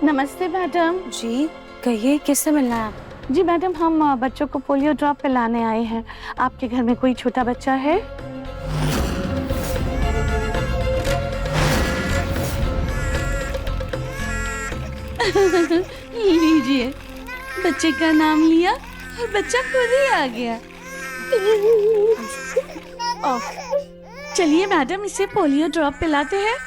नमस्ते मैडम। जी कहिए, किससे मिलना है आप? जी मैडम, हम बच्चों को पोलियो ड्रॉप पिलाने आए हैं। आपके घर में कोई छोटा बच्चा है? लीजिए, बच्चे का नाम लिया और बच्चा खुद ही आ गया। चलिए मैडम, इसे पोलियो ड्रॉप पिलाते हैं।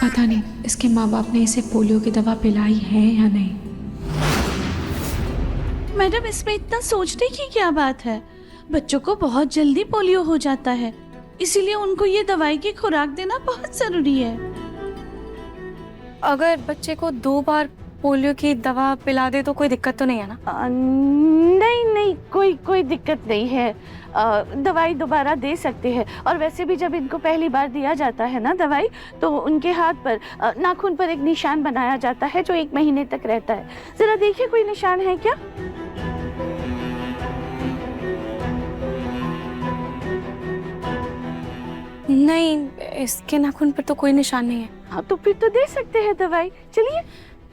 पता नहीं इसके माँ बाप ने इसे पोलियो की दवा पिलाई है या नहीं। मैडम, इसमें इतना सोचने की क्या बात है? बच्चों को बहुत जल्दी पोलियो हो जाता है, इसीलिए उनको ये दवाई की खुराक देना बहुत जरूरी है। अगर बच्चे को 2 बार पोलियो की दवा पिला दे तो कोई दिक्कत तो नहीं है ना? नहीं नहीं, कोई दिक्कत नहीं है। दवाई दोबारा दे सकते हैं। और वैसे भी जब इनको पहली बार दिया जाता है ना दवाई, तो उनके हाथ पर नाखून पर एक निशान बनाया जाता है जो 1 महीने तक रहता है। जरा देखिए, कोई निशान है क्या? नहीं, इसके नाखून पर तो कोई निशान नहीं है। हाँ, तो फिर तो दे सकते हैं दवाई। चलिए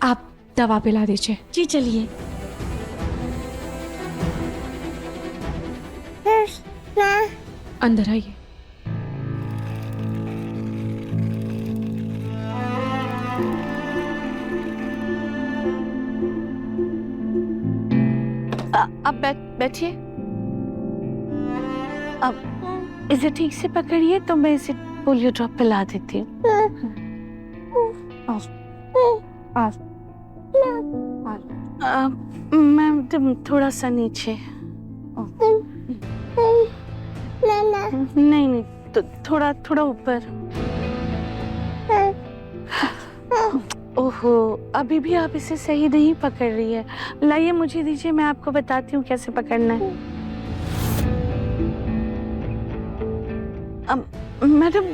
आप दवा पिला दीजिए। जी, चलिए। अंदर आइए। अब बैठिए। अब इसे ठीक से पकड़िए तो मैं इसे पोलियो ड्रॉप पिला देती हूँ। मैम, तुम थोड़ा सा नीचे। नहीं, तो थोड़ा ऊपर। ओहो, अभी भी आप इसे सही नहीं पकड़ रही है। लाइए, मुझे दीजिए, मैं आपको बताती हूँ कैसे पकड़ना है। मैडम,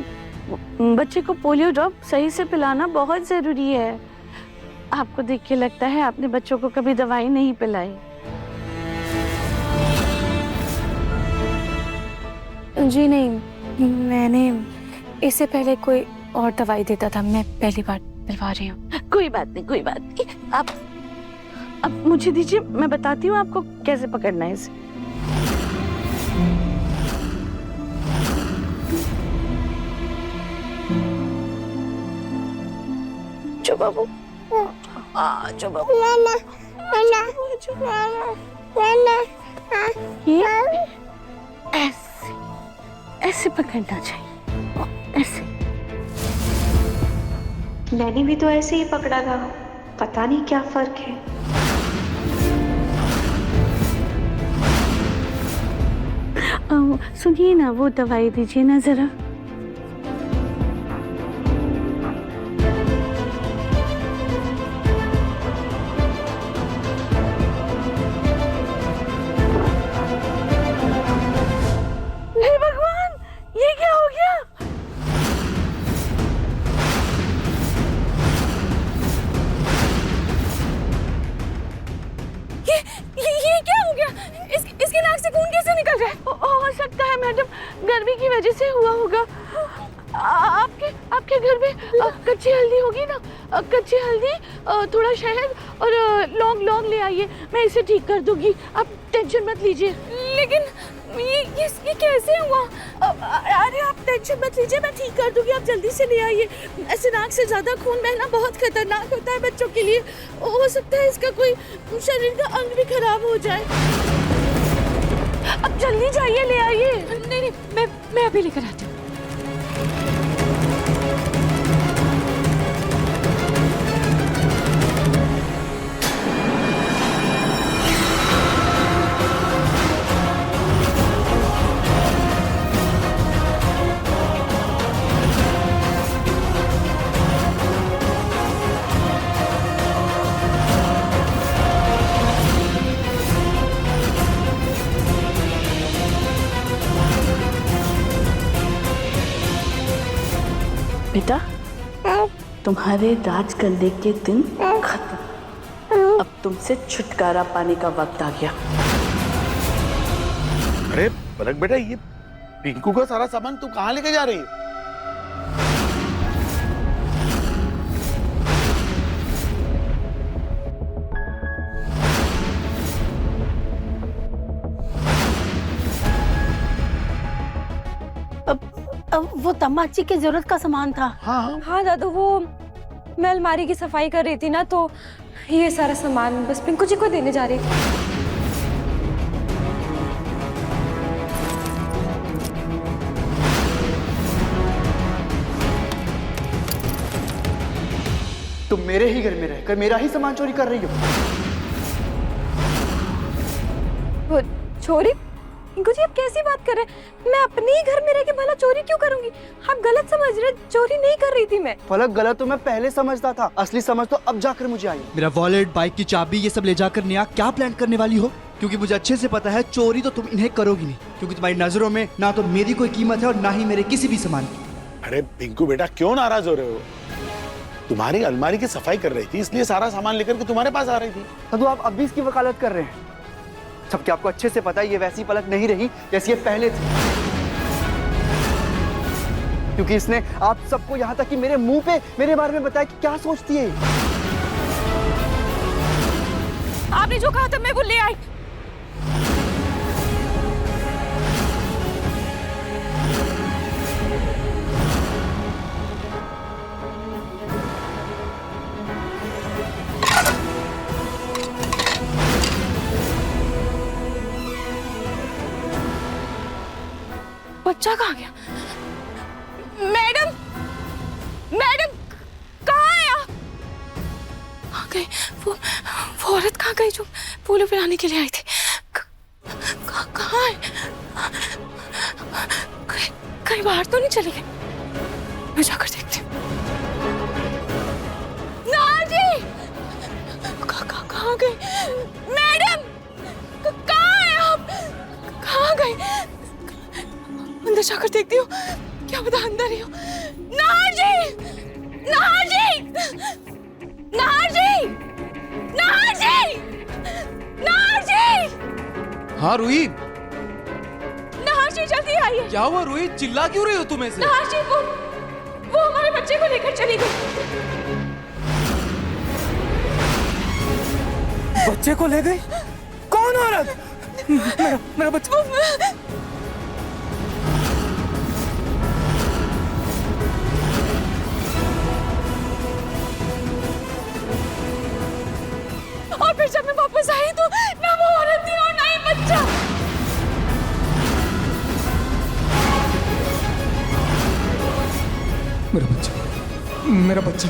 बच्चे को पोलियो ड्रॉप सही से पिलाना बहुत जरूरी है। आपको देख के लगता है आपने बच्चों को कभी दवाई नहीं पिलाई। जी नहीं, मैंने इससे पहले कोई और दवाई देता था, मैं पहली बार पिलवा रही हूँ। कोई बात नहीं। आप अब मुझे दीजिए, मैं बताती हूँ आपको कैसे पकड़ना है इसे। जो बाबू, जो बाबू, ये ऐसे पकड़ना चाहिए, ऐसे। मैंने भी तो ऐसे ही पकड़ा था, पता नहीं क्या फर्क है। सुनिए ना, वो दवाई दीजिए ना जरा। हे भगवान, ये क्या हो गया? ये क्या हो गया? इसके नाक से खून कैसे निकल रहा है? हो सकता है मैडम, गर्मी की वजह से हुआ होगा। आपके घर में कच्ची हल्दी होगी ना? कच्ची हल्दी, थोड़ा शहद और लौंग ले आइए, मैं इसे ठीक कर दूंगी। आप टेंशन मत लीजिए। लेकिन ये कैसे हुआ? अरे आप टेंशन मत लीजिए, मैं ठीक कर दूंगी। आप जल्दी से ले आइए। ऐसे नाक से ज्यादा खून बहना बहुत खतरनाक होता है बच्चों के लिए। हो सकता है इसका कोई शरीर का अंग भी खराब हो जाए। अब जल्दी जाइए, ले आइए। नहीं, मैं अभी लेकर आती हूँ। बेटा, तुम्हारे राज करने के दिन खत्म। अब तुमसे छुटकारा पाने का वक्त आ गया। अरे पलक बेटा, ये पिंकू का सारा सामान तू कहाँ लेके जा रही है? वो तम्बाची की जरूरत का सामान था। हाँ हाँ दादू, वो मैं अलमारी की सफाई कर रही थी ना, तो ये सारा सामान बस पिंकू जी को देने जा रही थी। तुम मेरे ही घर में रहकर मेरा ही सामान चोरी कर रही हो। वो चोरी? पिंकू जी आप कैसी बात कर रहे हैं? मैं अपने ही घर में रह के भला चोरी क्यों करूंगी? आप गलत समझ रहे, चोरी नहीं कर रही थी मैं। फलक गलत तो मैं पहले समझता था, असली समझ तो अब जाकर मुझे आई। मेरा वॉलेट, बाइक की चाबी, ये सब ले जाकर नेहा क्या प्लान करने वाली हो? क्योंकि मुझे अच्छे से पता है चोरी तो तुम इन्हें करोगी नहीं, क्योंकि तुम्हारी नजरों में ना तो मेरी कोई कीमत है और ना ही मेरे किसी भी सामान की। अरे पिंकू बेटा क्यों नाराज हो रहे हो? तुम्हारी अलमारी की सफाई कर रही थी, इसलिए सारा सामान लेकर के तुम्हारे पास आ रही थी। तो आप अब भी इसकी वकालत कर रहे हैं, जबकि आपको अच्छे से पता है ये वैसी पलक नहीं रही जैसी ये पहले थी। क्योंकि इसने आप सबको यहाँ तक कि मेरे मुंह पे मेरे बारे में बताया कि क्या सोचती है। आपने जो कहा था मैं वो ले आई। बच्चा कहाँ गया? मैडम, मैडम कहाँ है आप? कहाँ गई वो औरत? कहाँ गई जो पोलियो पिलाने के लिए आई थी? कहाँ है? कहीं बाहर तो नहीं चली गई? मैं जाकर देखती हूँ। नाजी, कहाँ गई? मैडम कहाँ है आप? कहाँ गई? अंदर जाकर देखती हूँ, क्या पता अंदर ही हो। Nazi, Nazi, Nazi, Nazi, Nazi, हाँ रूही, नाजी जल्दी आइए। क्या हुआ रूही? चिल्ला क्यों रही हो तुम ऐसे? नाजी वो हमारे बच्चे को लेकर चली गई। बच्चे को ले गई? कौन औरत? मेरा बच्चा। और फिर जब मैं वापस आई तो ना वो औरत थी और ना ही बच्चा। मेरा बच्चा, मेरा बच्चा।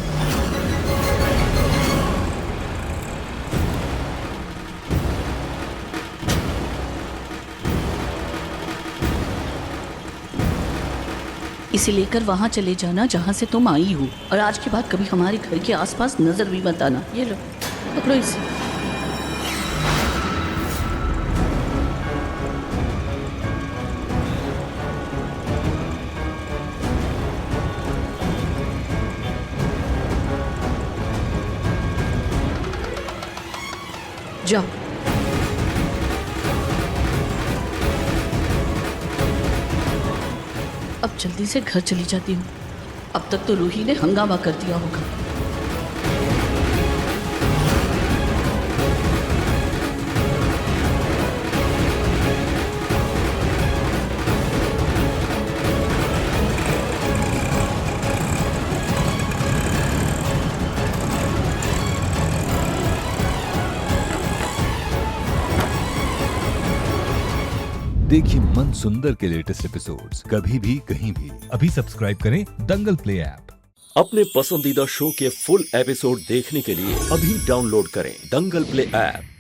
इसे लेकर वहां चले जाना जहां से तुम आई हो, और आज के बाद कभी हमारे घर के आसपास नजर भी मत आना। ये लो, पकड़ो इसे। जाओ। अब जल्दी से घर चली जाती हूँ। अब तक तो रूही ने हंगामा कर दिया होगा। देखिए मन सुंदर के लेटेस्ट एपिसोड्स कभी भी कहीं भी। अभी सब्सक्राइब करें दंगल प्ले ऐप। अपने पसंदीदा शो के फुल एपिसोड देखने के लिए अभी डाउनलोड करें दंगल प्ले ऐप।